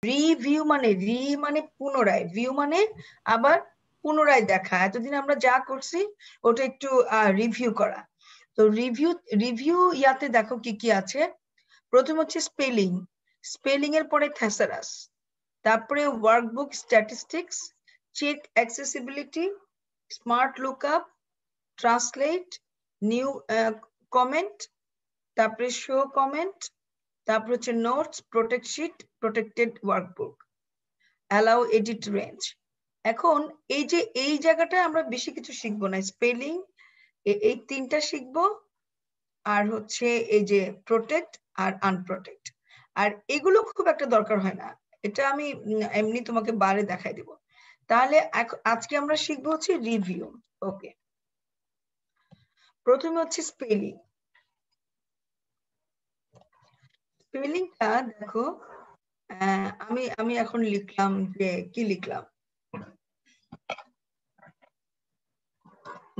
Review মানে মানে পুনরায়, ভিউ মানে আবার পুনরায় দেখা। এতদিন আমরা যা করছি ওটা একটু রিভিউ করা। তো রিভিউ ইয়াতে দেখো কি কি আছে। প্রথম হচ্ছে স্পেলিং, স্পেলিং এর পরে থ্যাসারাস, তারপরে workbook statistics, check accessibility, smart lookup, translate, new comment, তারপরে শো কমেন্ট, তারপর হচ্ছে notes, protect sheet, protected workbook, allow edit range. এখন এই যে এই জায়গাটায় আমরা বেশি কিছু শিখবো না, স্পেলিং এই তিনটা শিখবো, আর হচ্ছে এই যে প্রোটেক্ট আর আনপ্রোটেক্ট, আর এগুলো খুব একটা দরকার হয় না, এটা আমি এমনি তোমাকে বারে দেখাই দিব। তাহলে আজকে আমরা শিখবো হচ্ছে রিভিউ। ওকে, প্রথমে হচ্ছে স্পেলিং। স্পেলিংটা দেখো, আমি এখন লিখলাম যে কি লিখলাম,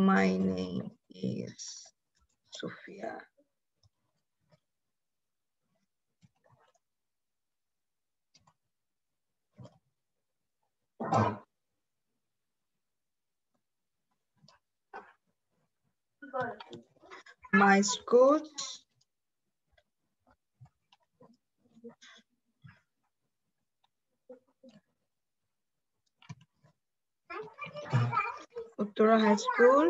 my name is Sophia, my school Uttara High School,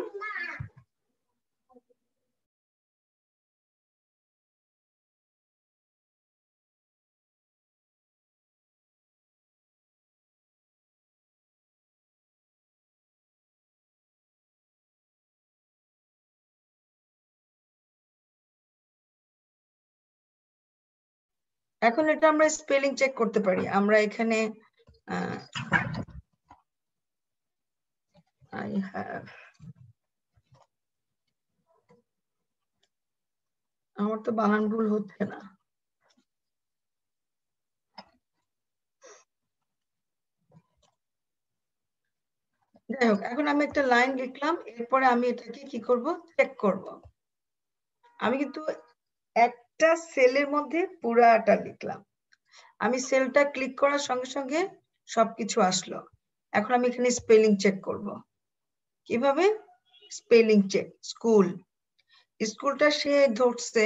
এখন এটা আমরা স্পেলিং চেক করতে পারি। আমরা এখানে I have, আমার তো বানান ভুল হচ্ছে না। যাই হোক, এখন আমি একটা লাইন লিখলাম, এরপরে আমি এটাকে কি করব, চেক করব। আমি কিন্তু একটা সেলের মধ্যে পুরাটা লিখলাম, আমি সেলটা ক্লিক করার সঙ্গে সঙ্গে সবকিছু আসলো। এখন আমি এখানে স্পেলিং চেক করব। কিভাবে স্পেলিং চেক? স্কুল, স্কুলটা সে ধরছে,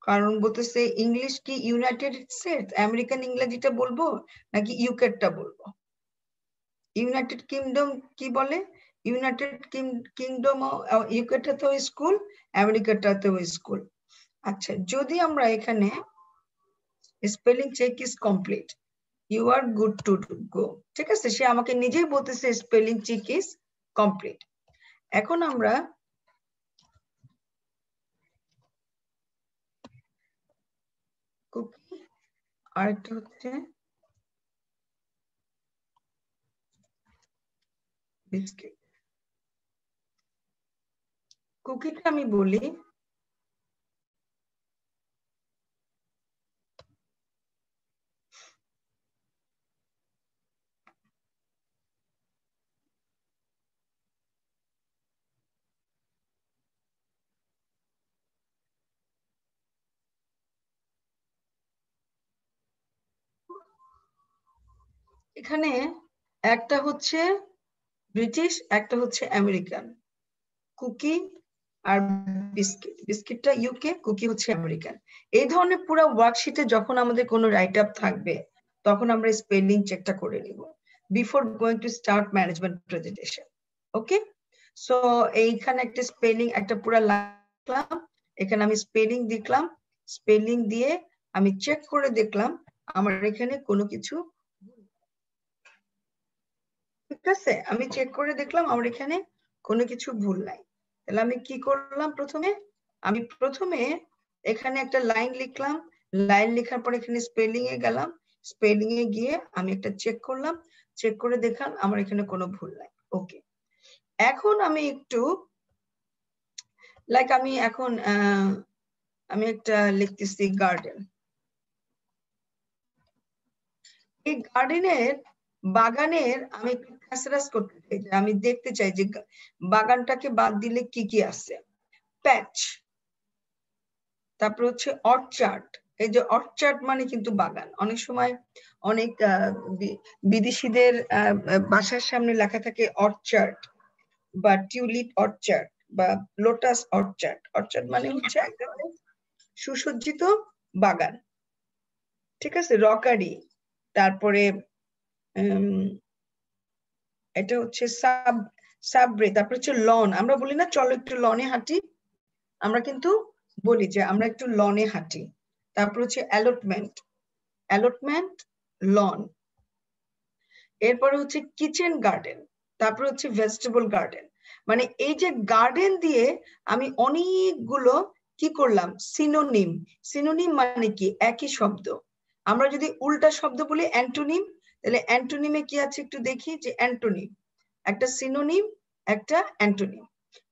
কারণ বলতেছে ইংলিশ কি ইউনাইটেড স্টেটস আমেরিকান ইংরেজিটা বলবো নাকি ইউকেটা বলবো। ইউনাইটেড কিংডম কি বলে, ইউনাইটেড কিংডম ইউকেটাতেও স্কুল, আমেরিকাটাতেও স্কুল। আচ্ছা, যদি আমরা এখানে spelling check is complete, you are good to go, ঠিক আছে, সে আমাকে নিজেই বলতেছে স্পেলিং চেক ইজ কমপ্লিট। এখন আমরা কুকি, আরেকটা হচ্ছে বিস্কিট। কুকিটা আমি বলি এখানে একটা হচ্ছে ব্রিটিশ, একটা হচ্ছে আমেরিকান, কুকি আর বিস্কিট, বিস্কিটটা ইউকে, কুকি হচ্ছে আমেরিকান। এই ধরনের পুরো ওয়ার্কশিটে যখন আমাদের কোনো রাইট আপ থাকবে তখন আমরা স্পেলিং চেকটা করে নিব before going to start management presentation. Okay, so এইখানে একটা স্পেলিং একটা পুরো লিখলাম, এখানে আমি স্পেলিং দিলাম, স্পেলিং দিয়ে আমি চেক করে দেখলাম আমার এখানে কোনো কিছু, ঠিক আছে, আমি চেক করে দেখলাম আমার এখানে কোনো কিছু ভুল নাই। তাহলে আমি কি করলাম, আমি প্রথমে এখানে একটা লাইন লিখলাম, লাইন লেখার পর এখানে স্পেলিং এ গেলাম, স্পেলিং এ গিয়ে আমি একটা চেক করলাম, চেক করে দেখলাম আমার এখানে কোনো ভুল নাই। ওকে, এখন আমি একটু লাইক আমি এখন আমি একটা লিখতেছি গার্ডেন। এই গার্ডেনের বাগানের আমি একটু খাসরাস করতে চাই, যে আমি দেখতে চাই যে বাগানটাকে বাদ দিলে কি কি আছে। প্যাচ, তারপর হচ্ছে অর্চার্ড, এই যে অর্চার্ড মানে কিন্তু বাগান। অনেক সময় অনেক বিদেশিদের বাসার সামনে লেখা থাকে অর্চার্ড বা টিউলিপ অর্চার্ড বা লোটাস অর্চার্ড। অর্চার্ড মানে হচ্ছে একটা সুসজ্জিত বাগান, ঠিক আছে, রকারি। তারপরে এটা হচ্ছে সাবরে, তারপরে হচ্ছে লন। আমরা বলি না চলো একটু লনে হাঁটি, আমরা কিন্তু বলি যে আমরা একটু লনে হাঁটি। তারপর হচ্ছে অ্যালটমেন্ট, অ্যালটমেন্ট, লন। এরপরে হচ্ছে কিচেন গার্ডেন, তারপর হচ্ছে ভেজিটেবল গার্ডেন। মানে এই যে গার্ডেন দিয়ে আমি অনেকগুলো কি করলাম, সিনোনিম। সিনোনিম মানে কি, একই শব্দ। আমরা যদি উল্টা শব্দ বলি অ্যান্টোনিম, তাহলে অ্যান্টোনিমে কি আছে একটু দেখি, যে অ্যান্টোনিম একটা সিনোনিম, একটা অ্যান্টোনিম।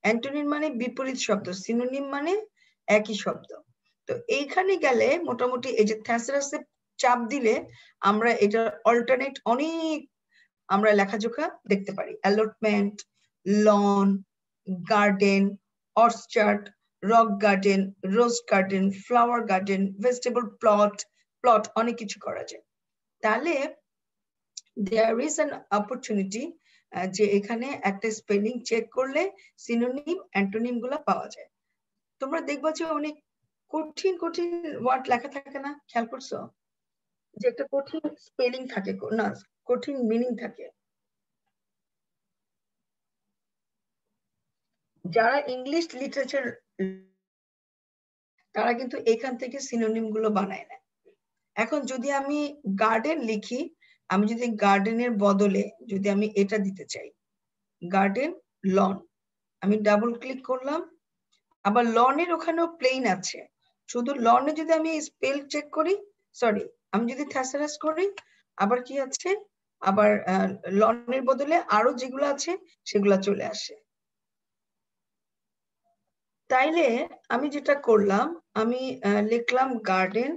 অ্যান্টোনিম মানে বিপরীত শব্দ, সিনোনিম মানে একই শব্দ। তো এইখানে গেলে মোটামুটি এই যে থ্যাসারাসে চাপ দিলে আমরা এটা অল্টারনেট অনেক আমরা লেখাজোখা দেখতে পারি। Allotment, lawn, garden, orchard, rock garden, rose garden, flower garden, vegetable plot, plot অনেক কিছু করা যায়। তাহলে দেয়ার ইজ অ্যান অপরচুনিটি যে এখানে একটা স্পেলিং চেক করলে সিনোনিম অ্যান্টোনিম গুলা পাওয়া যায়। তোমরা দেখবা যে অনেক কঠিন কঠিন ওয়ার্ড লেখা থাকে না, খেয়াল করছো যে একটা কঠিন স্পেলিং থাকে না, কঠিন মিনিং থাকে। যারা ইংলিশ লিটারেচার তারা কিন্তু এখান থেকে সিনোনিম গুলো বানায় না। এখন যদি আমি গার্ডেন লিখি, আমি যদি গার্ডেনের বদলে যদি আমি এটা দিতে চাই, গার্ডেন লন, আমি ডাবল ক্লিক করলাম, আবার লনের ওখানেও প্লেন আছে, শুধু লনে যদি আমি স্পেল চেক করি, সরি আমি যদি থ্যাসারাস করি, আবার কি আছে, আবার লনের বদলে আরো যেগুলো আছে সেগুলা চলে আসে। তাইলে আমি যেটা করলাম, আমি লিখলাম গার্ডেন,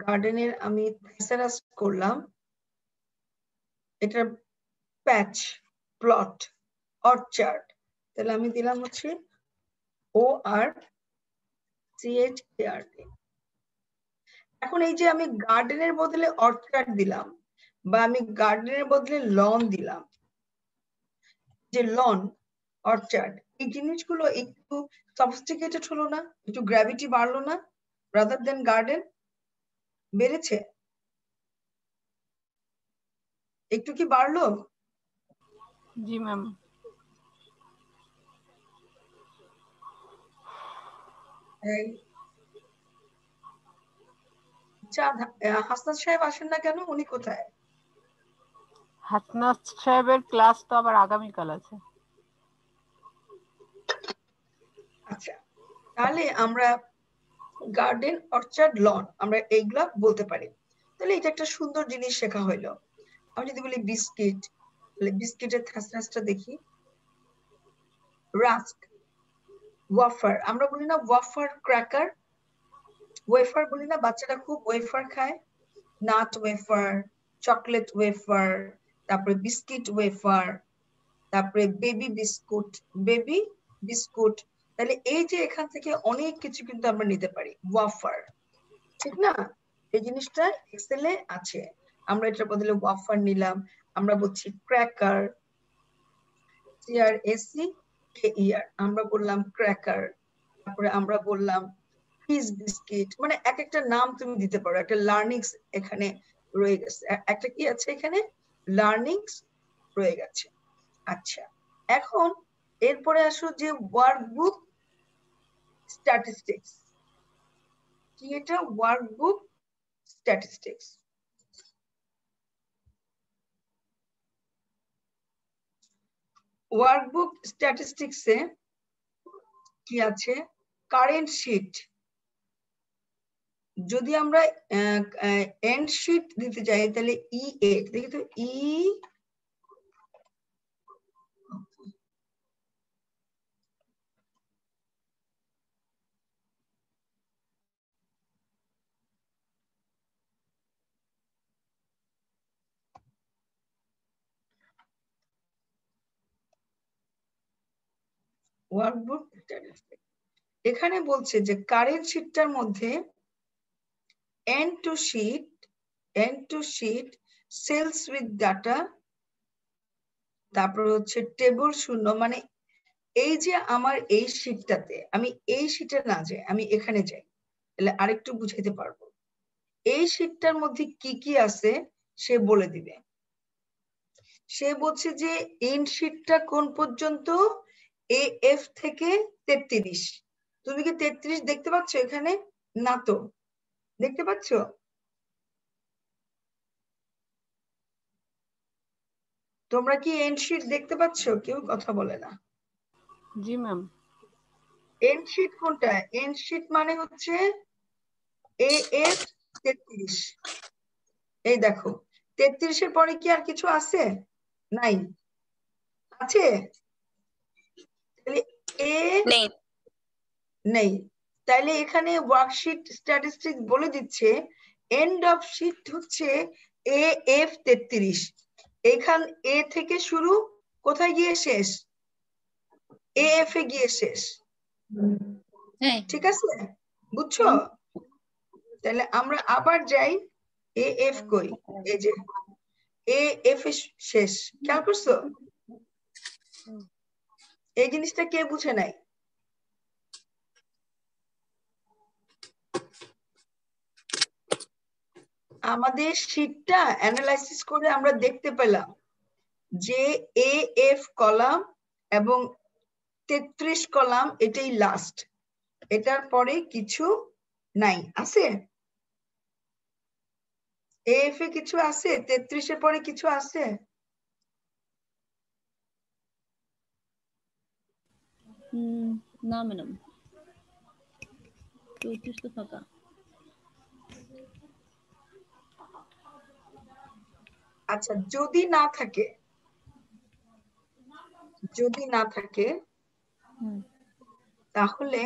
গার্ডেনের আমি থ্যাসারাস করলাম, এটা প্যাচ, প্লট, অর্চার্ড, তাহলে আমি দিলাম হচ্ছে ORCHARD। এখন এই যে আমি গার্ডেনের বদলে অর্চার্ড দিলাম বা আমি গার্ডেনের বদলে লন দিলাম, যে লন, অর্চার্ড, এই জিনিসগুলো একটু সফিস্টিকেটেড হলো না, একটু গ্র্যাভিটি বাড়লো না, রাদার দেন গার্ডেন বেড়েছে, একটু কি বাড়লো? জি ম্যাম। আচ্ছা, হাসনাত সাহেব আসেন না কেন, উনি কোথায়? হাসনাত সাহেবের ক্লাস তো আবার আগামীকাল আছে। আচ্ছা, তাহলে আমরা গার্ডেন, অর্চার্ড, লন আমরা এইগুলা বলতে পারি। তাহলে এটা একটা সুন্দর জিনিস শেখা হইলো। আমি যদি বলি বিস্কিট, তাহলে বিস্কিটের থ্যাসরাসটা দেখি, রাস্ক, ওয়াফার, আমরা বলি না ওয়াফার ক্র্যাকার, ওয়েফার বলি না, বাচ্চারা খুব ওয়েফার খায়, নাট ওয়েফার, চকলেট ওয়েফার, তারপরে বিস্কিট ওয়েফার, তারপরে বেবি বিস্কুট, বেবি বিস্কুট। তাহলে এই যে এখান থেকে অনেক কিছু কিন্তু আমরা নিতে পারি, ওয়াফার, ঠিক না? এই জিনিসটা এক্সেলে আছে, আমরা এটার বদলে ওয়াফার নিলাম। আমরা বলছি ক্র্যাকার, CRACKER, আমরা বললাম ক্র্যাকার। তারপরে আমরা বললাম ফিজ বিস্কিট, মানে এক একটা নাম তুমি দিতে পারো। একটা লার্নিংস এখানে রয়ে গেছে, একটা কি আছে এখানে, লার্নিংস রয়ে গেছে। আচ্ছা, এখন এরপরে আসো যে ওয়ার্কবুক স্ট্যাটিস্টিক্স। কি এটা, ওয়ার্কবুক স্ট্যাটিস্টিক্স? ওয়ার্কবুক স্ট্যাটিস্টিক্সে কি আছে, কারেন্ট শিট। যদি আমরা এন্ড শিট দিতে চাই তাহলে E8, দেখি তো ওয়ার্কবুক স্ট্যাটিস্টিক্স, এখানে বলছে যে কারেন্ট শীটটার মধ্যে end to sheet cells with data, তারপর হচ্ছে টেবল শূন্য, মানে এই যে আমার এই শীটটাতে আমি এই শীটে না যাই, আমি এখানে যাই, তাহলে আরেকটু বুঝাইতে পারবো। এই শীটটার মধ্যে কি কি আছে সে বলে দিবে। সে বলছে যে এন্ড শীটটা কোন পর্যন্ত, AF থেকে 33। তুমি কি 33 দেখতে পাচ্ছ এখানে? না তো, দেখতে পাচ্ছ? তোমরা কি এন্ড শীট দেখতে পাচ্ছ? কেউ কথা বলে না। জি ম্যাম। এন্ড শীট কোনটা? এন্ড শীট মানে হচ্ছে AF 33। এই দেখো 33 এর পরে কি আর কিছু আছে? নাই। আছে? তাহলে এ নেই। তাইলে এখানে ওয়ার্কশিট স্ট্যাটিস্টিক্স বলে দিচ্ছে এন্ড অফ শীট হচ্ছে AF 33। এখান এ থেকে শুরু, কোথায় গিয়ে শেষ? AF এ গিয়ে শেষ। ঠিক আছে, বুঝছো? তাহলে আমরা আবার যাই, AF কই? এই যে AF এ শেষ, খেয়াল করছো? এই জিনিসটা কে বুঝে নাই? আমাদের শীটটা অ্যানালাইসিস করে আমরা দেখতে পেলাম যে AF কলাম এবং 33 কলাম এটাই লাস্ট, এটার পরে কিছু নাই। আছে? AF এ কিছু আছে? 33 এর পরে কিছু আছে? না ম্যাডাম, 34 তো ফাঁকা। আচ্ছা, যদি না থাকে, যদি না থাকে তাহলে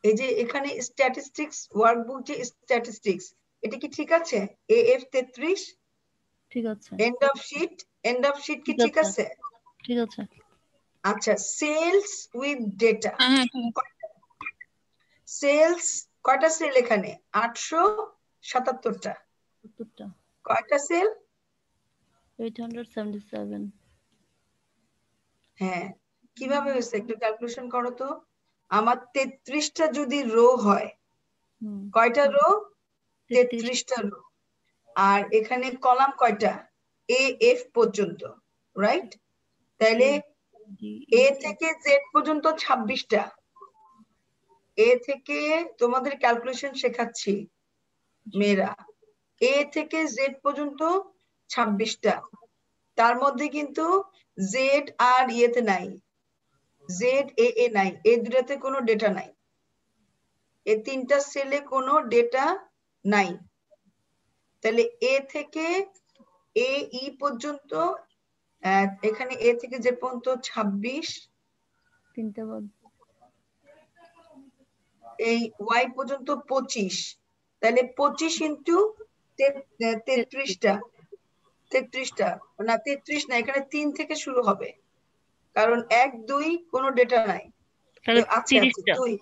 এই যে এখানে স্ট্যাটিস্টিক্স ওয়ার্কবুক, যে স্ট্যাটিস্টিক্স, এটা কি ঠিক আছে? AF 33 ঠিক আছে। End of sheet, end of sheet কি ঠিক আছে? ঠিক আছে। আচ্ছা, সেলস উইথ ডেটা, হ্যাঁ, সেলস কয়টা সেল এখানে? 877টা। 70টা। কয়টা সেল? 877। হ্যাঁ, কিভাবে হয়েছে একটু ক্যালকুলেশন করো তো। আমার 33টা যদি রো হয়, কয়টা রো? 33টা রো। আর এখানে কলাম কয়টা? AF পর্যন্ত, রাইট? তাহলে A থেকে Z পর্যন্ত 26টা। A থেকে, তোমাদের ক্যালকুলেশন শেখাচ্ছি মেয়েরা, A থেকে Z পর্যন্ত 26টা। তার মধ্যে কিন্তু Z আর ইয়েতে নাই, ZAA নাই, এই দুটাতে কোনো ডেটা নাই, এই তিনটা সেলে কোনো ডেটা নাই। তাহলে A থেকে AE পর্যন্ত, এখানে A থেকে Z পর্যন্ত 26, তিনটা বাদ। এই Y পর্যন্ত 25, তাহলে 25 ইন্টু 33টা, 33টা না, 33 না, এখানে 3 থেকে শুরু হবে, কারণ 1 2 কোনো ডেটা নাই। তাহলে আছে 2,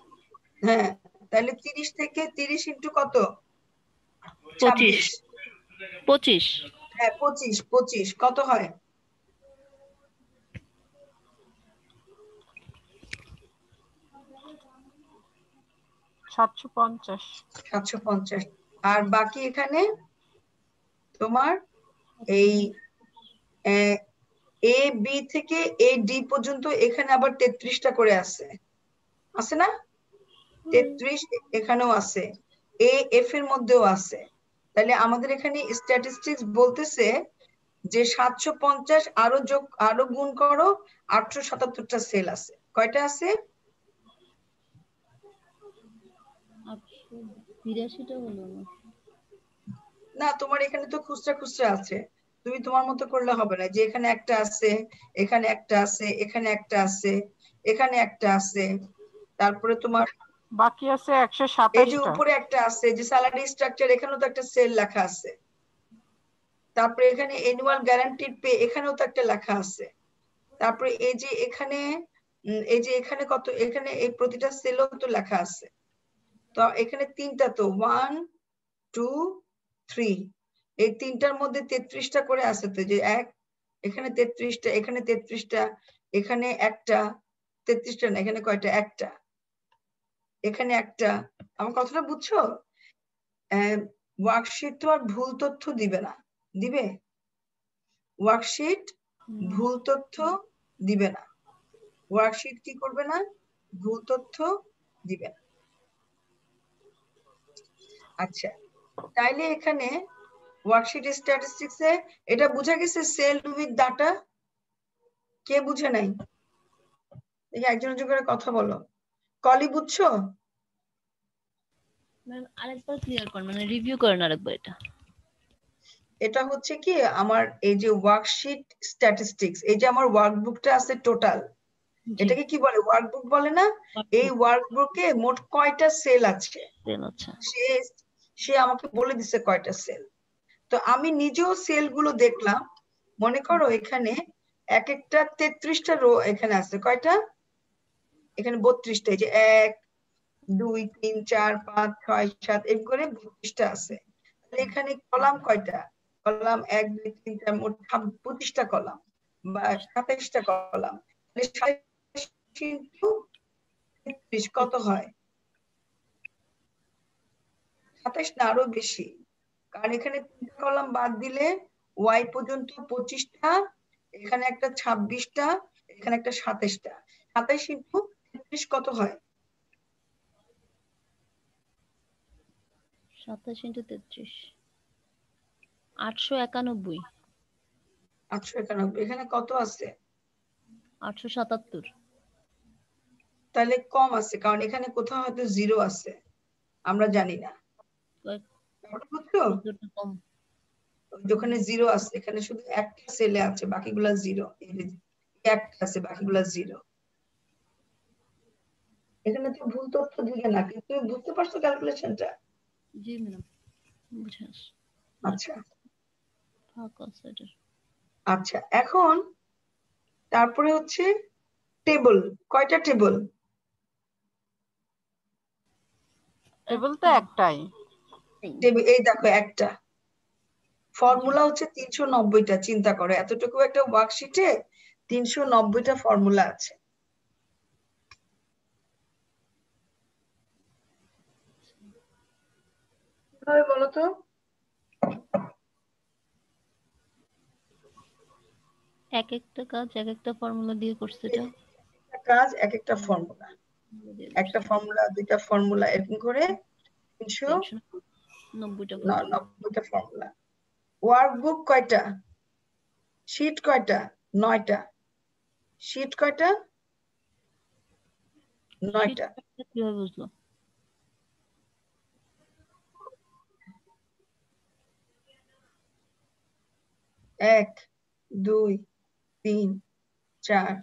হ্যাঁ, তাহলে 30 থেকে 30 ইন্টু কত? 26। 25। হ্যাঁ 25 কত হয়? 750। 750। আর বাকি এখানে তোমার এই AB থেকে AD পর্যন্ত এখানে আবার 33টা করে আছে না? 33 এখানেও আছে, AF এর মধ্যেও আছে। তাহলে আমাদের এখানে স্ট্যাটিস্টিক্স বলতেছে যে 750 আরো গুণ করো, 877টা সেল আছে। কয়টা আছে? 882টা হলো না। না, তোমার এখানে তো খুচরা খুচরা আছে, তুমি তোমার মতো করলে হবে না, যে এখানে একটা আছে, এখানে একটা আছে, এখানে একটা আছে, এখানে একটা আছে, তারপরে তোমার বাকি আছে এই যে 127টা। উপরে একটা আছে যে স্যালারি স্ট্রাকচার, এখানেও তো একটা সেল লেখা আছে। তারপরে এখানে অ্যানুয়াল গ্যারান্টিড পে, এখানেও তো একটা লেখা আছে। তারপরে এই যে এখানে এই যে এখানে কত, এখানে এই প্রতিটা সেলও তো লেখা আছে। তো এখানে তিনটা, তো 1 2 3, এই তিনটার মধ্যে 33টা করে আছে, তো যে এক, এখানে 33টা, এখানে 33টা, এখানে একটা, 33টা না, এখানে কয়টা, একটা, এখানে একটা। আমার কথাটা বুঝছো? ওয়ার্কশিট তো আর ভুল তথ্য দিবে না, দিবে? ওয়ার্কশিট ভুল তথ্য দিবে না। ওয়ার্কশিট কি করবে না? ভুল তথ্য দিবে না। আচ্ছা, তাইলে এখানে ওয়ার্কশিট স্ট্যাটিস্টিক্সে এটা বোঝা গেছে, সেল উইথ ডাটা। কে বুঝে নাই? দেখি একজন একজন করে কথা বলো। কলি বুঝছো? ম্যাম আরেকবার ক্লিয়ার করেন, মানে রিভিউ করেন আরেকবার এটা। এটা হচ্ছে কি, আমার এই যে ওয়ার্কশিট স্ট্যাটিস্টিক্স, এই যে আমার ওয়ার্কবুকটা আছে টোটাল, জি এটাকে কি বলে, ওয়ার্কবুক বলে না? এই ওয়ার্কবুকে মোট কয়টা সেল আছে, সেল আচ্ছা সে সে আমাকে বলে দিছে কয়টা সেল। তো আমি নিজেও সেল গুলো দেখলাম। মনে করো এখানে এক একটা 33টা রো এখানে আছে, কয়টা? এখানে 32টা, এই যে 1 2 3 4 5 6 7 এর করে 32টা আছে। তাহলে এখানে কলাম কয়টা? কলাম 1 2 3 4, মোট 25টা কলাম বা 27টা কলাম। তাহলে 27 into 33 কত হয়? 27 না, আরো বেশি, কারণ এখানে 3টা কলাম বাদ দিলে ওয়াই পর্যন্ত 25টা, এখানে একটা 26টা, এখানে একটা 27টা। 27 into 33 কত হয়? 27 ইন্টু 33 891 891। এখানে কত আছে? 877 তাহলে কম আছে, কারণ এখানে কোথাও হয়তো জিরো আছে, আমরা জানি না। বুঝছো? দুটো কম। যেখানে জিরো আছে, এখানে শুধু একটা সেলে আছে, বাকিগুলা জিরো। একটা আছে, বাকিগুলা জিরো। এখানে তো ভুল তথ্য দিলে না, কিন্তু তুমি বুঝতে পারছো ক্যালকুলেশনটা? জি ম্যাডাম বুঝে আসি। আচ্ছা ফাঁকা আছে এটার। আচ্ছা, এখন তারপরে হচ্ছে টেবল। কয়টা টেবল? টেবিল তো একটাই। টেবিল, এই দেখো একটা। ফর্মুলা হচ্ছে 390টা। চিন্তা করো, এতটুকু একটা ওয়ার্কশিটে 390টা ফর্মুলা আছে। কিভাবে বলো তো? এক একটা কাজ এক একটা ফর্মুলা দিয়ে করছে এটা। একটা কাজ এক একটা ফর্মুলা, একটা ফর্মুলা, দুইটা ফর্মুলা, এরকম করে 390টা ফর্মুলা। 390টা ফর্মুলা। ওয়ার্কবুক কয়টা? শীট কয়টা? 9টা। শীট কয়টা? 9টা। কিভাবে বুঝলো? 1 2 3 4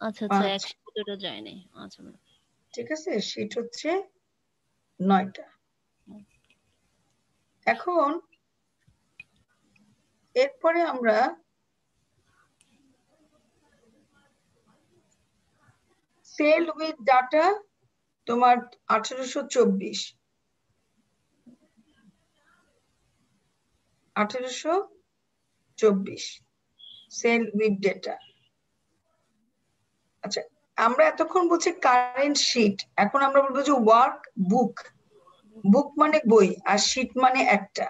আচ্ছা আচ্ছা 5। একসাথে ওটা যায়নি। আচ্ছা ম্যাডাম। ঠিক আছে, শীট হচ্ছে 9টা। এখন এরপরে আমরা সেল উইথ ডাটা, তোমার 1824 সেল উইথ ডেটা। আচ্ছা, আমরা এতক্ষণ বলছি কারেন্ট শিট, এখন আমরা বলবো যে ওয়ার্ক বুক। বুক মানে বই, আর শিট মানে একটা।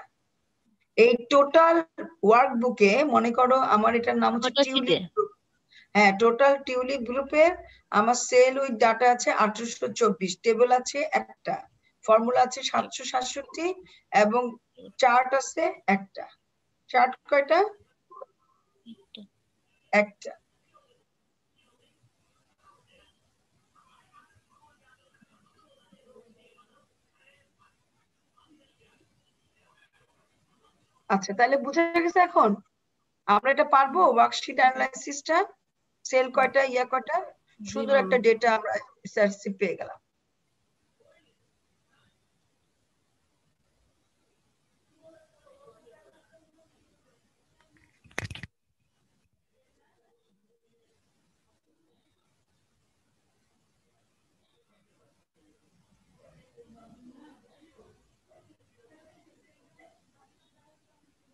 এই টোটাল ওয়ার্ক বুকে মনে করো আমার এটার নাম হচ্ছে ওটা শীটে। Tulip group. হ্যাঁ, টোটাল টিউলিপ গ্রুপের আমার সেল উইথ ডাটা আছে 1824, টেবিল আছে একটা, ফর্মুলা আছে 767, এবং চার্ট আছে একটা। চার্ট কয়টা? একটা। আচ্ছা, তাহলে বুঝা গেছে এখন আমরা এটা পারবো, ওয়ার্কশিট অ্যানালাইসিসটা। সেল কয়টা, ইয়া কয়টা, জি সুন্দর ম্যাম। একটা ডেটা আমরা এসআরসি পেয়ে গেলাম।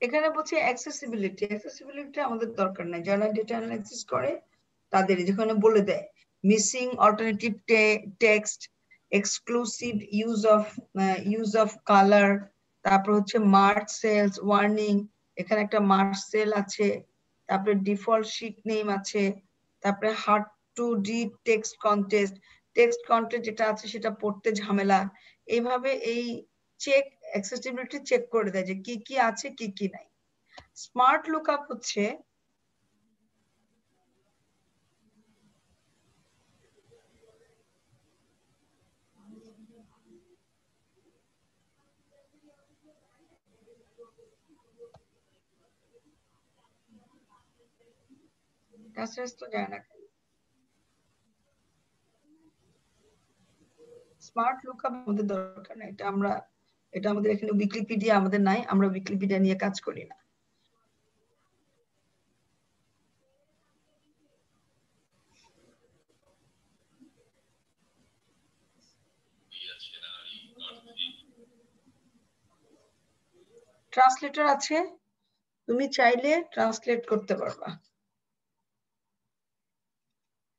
এখানে বলছে অ্যাক্সেসিবিলিটি আমাদের দরকার নাই, যারা ডেটা অ্যানালাইসিস করে তাদের যেখানে বলে দেয় missing alternative text, exclusive use of colour, তারপর হচ্ছে মার্ক সেলস ওয়ার্নিং, এখানে একটা মার্ক সেল আছে, তারপরে ডিফল্ট শিট নেম আছে, তারপরে hard to read text content যেটা আছে সেটা পড়তে ঝামেলা। এইভাবে এই অ্যাক্সেসিবিলিটি চেক করে দেয় যে কি কি আছে কি কি নাই। স্মার্ট লুকআপ হচ্ছে তো যায় না। স্মার্ট লুকআপ আমাদের দরকার না, এটা আমাদের এখানে উইকিপিডিয়া আমাদের নাই, আমরা উইকিপিডিয়া নিয়ে কাজ করি না। ট্রান্সলেটর আছে, তুমি চাইলে ট্রান্সলেট করতে পারবা।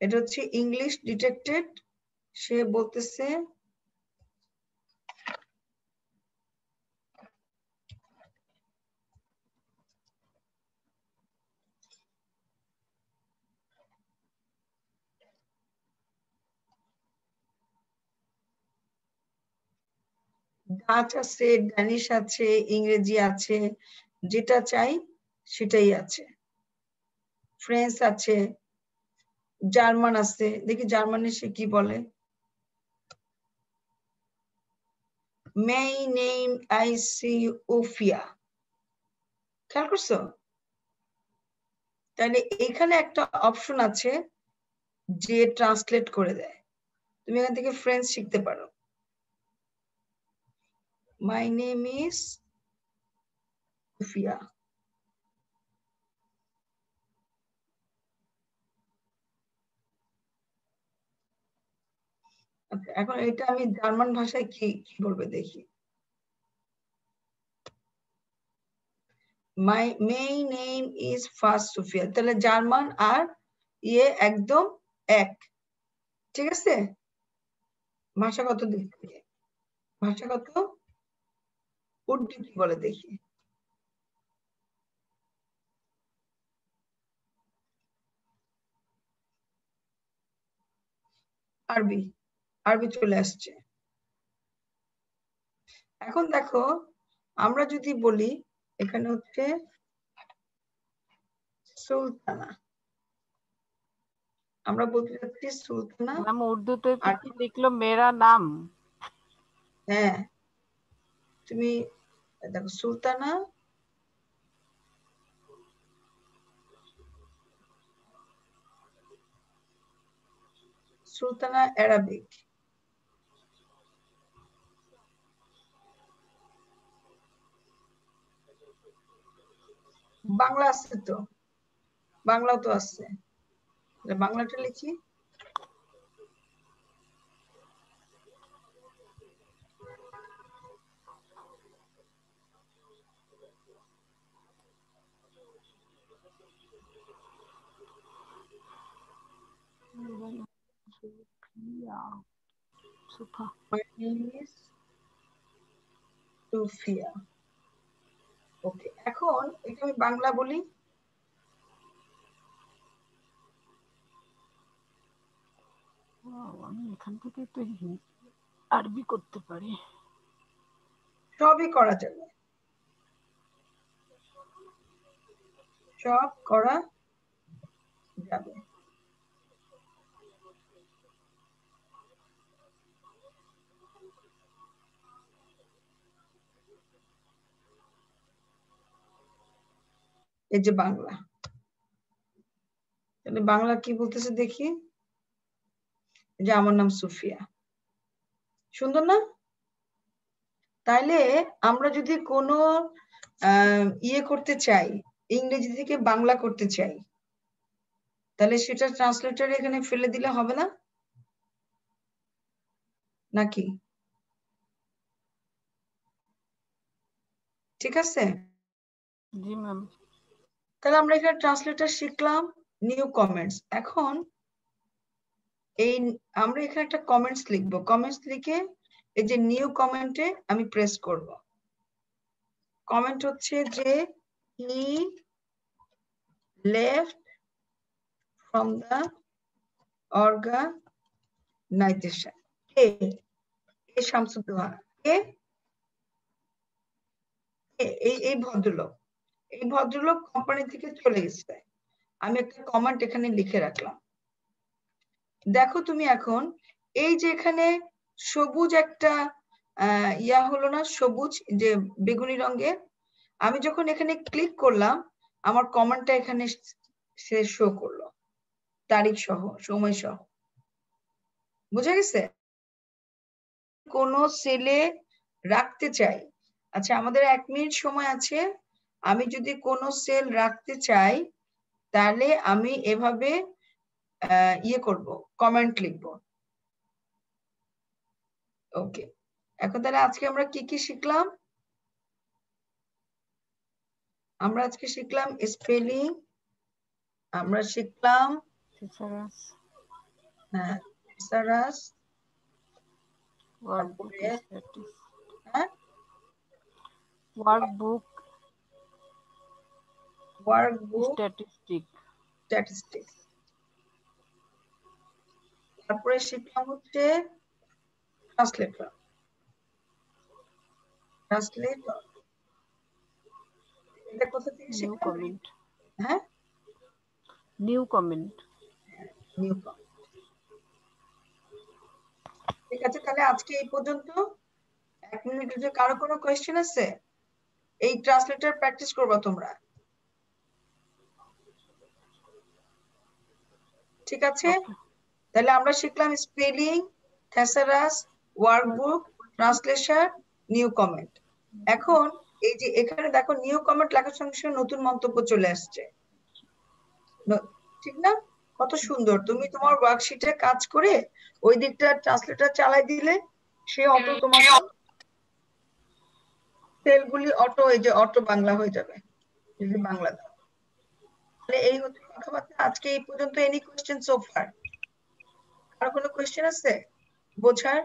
এটা হচ্ছে ইংলিশ ডিটেক্টেড, সে বলতেছে ডাচ আছে, ড্যানিশ আছে, ইংরেজি আছে, যেটা চাই সেটাই আছে। ফ্রেঞ্চ আছে, জার্মান আছে, দেখি জার্মানে সে কি বলে। মেই নেম আই সি ওফিয়া, খেয়াল করছো? তাহলে এখানে একটা অপশন আছে যে ট্রান্সলেট করে দেয়, তুমি এখান থেকে ফ্রেঞ্চ শিখতে পারো। My name is Sophia. এখন এটা আমি জার্মান ভাষায় কি বলবে দেখি। মাই মেই নেম ইজ ফার্স্ট সোফিয়া, তাহলে জার্মান আর ইয়ে একদম এক, ঠিক আছে। ভাষাগত দিক থেকে, ভাষাগত উর্দু কি বলে দেখি। আরবি, আরবি চলে আসছে। এখন দেখো আমরা যদি বলি এখানে হচ্ছে সুলতানা, আমরা বলতে চাচ্ছি সুলতানা। ম্যাম উর্দুতে তো কি লিখলো মেরা নাম। হ্যাঁ তুমি দেখো সুলতানা, সুলতানা অ্যারাবিক, বাংলা আছে তো, বাংলাও তো আছে, বাংলাটা লিখি। My name is Sufia. ওকে, এখন এটা আমি বাংলা বলি। আমি এখান থেকে তো আরবি করতে পারি, সবই করা যাবে, সব করা যাবে। এই যে বাংলা, তাহলে বাংলা কি বলতেছে দেখি। যে আমার নাম সুফিয়া, সুন্দর না? তাইলে আমরা যদি কোনো ইয়ে করতে চাই, ইংরেজি থেকে বাংলা করতে চাই, তাহলে সেটা ট্রান্সলেটর এখানে ফেলে দিলে হবে না নাকি? ঠিক আছে। জি ম্যাম। তাহলে আমরা এখানে ট্রান্সলেটর শিখলাম, নিউ কমেন্টস। এখন এই আমরা এখানে একটা কমেন্টস লিখবো, কমেন্টস লিখে এই যে নিউ কমেন্টে আমি প্রেস করব। কমেন্ট হচ্ছে যে he left from the organization. কে? এ শামসুদ্দোহা। কে? এই ভদ্রলোক, এই ভদ্রলোক কোম্পানি থেকে চলে গেছে। আমি একটা কমেন্ট এখানে লিখে রাখলাম। দেখো তুমি এখন এই যে এখানে সবুজ একটা ইয়া হলো না, সবুজ যে বেগুনি রঙের, আমি যখন এখানে ক্লিক করলাম আমার কমেন্টটা এখানে সে শো করলো, তারিখ সহ, সময় সহ। বুঝা গেছে? কোন সেলে রাখতে চাই, আচ্ছা আমাদের 1 মিনিট সময় আছে, আমি যদি কোনো সেল রাখতে চাই তাহলে আমি এভাবে ইয়ে করব, কমেন্ট লিখবো। ওকে, এখন তাহলে আজকে আমরা কি কি শিখলাম? আমরা আজকে শিখলাম স্পেলিং, আমরা শিখলাম থিসারাস, থিসারাস, ওয়ার্কবুক, তারপরে ওয়ার্কবুক, ওয়ার্কবুক, স্ট্যাটিস্টিক্স। তারপরে শিখলাম হচ্ছে ট্রান্সলেটর। এটা কোথা থেকে নিউ শিখলাম? কমেন্ট, হ্যাঁ, নিউ কমেন্ট। New comment. ঠিক আছে, তাহলে আজকে এই পর্যন্ত। 1 মিনিটের যে কারো কোনো কোয়েশ্চেন আছে? এই ট্রান্সলেটর প্র্যাকটিস করবা তোমরা, ঠিক আছে? তাহলে আমরা শিখলাম spelling, thesaurus, workbook, translation, new comment. এখন এই যে এখানে দেখো নিউ কমেন্ট লেখার সঙ্গে সঙ্গে নতুন মন্তব্য চলে আসছে, ঠিক না? কত সুন্দর! তুমি তোমার ওয়ার্কশিটে কাজ করে ওই দিকটা ট্রান্সলেটর চালাই দিলে সে অটো তোমাকে সেলগুলি অটো, এই যে অটো বাংলা হয়ে যাবে যদি বাংলা দাও। তাহলে এই হচ্ছে কথাবার্তা আজকে এই পর্যন্ত। Any question so far? আর কোনো কোয়েশ্চেন আছে বোঝার?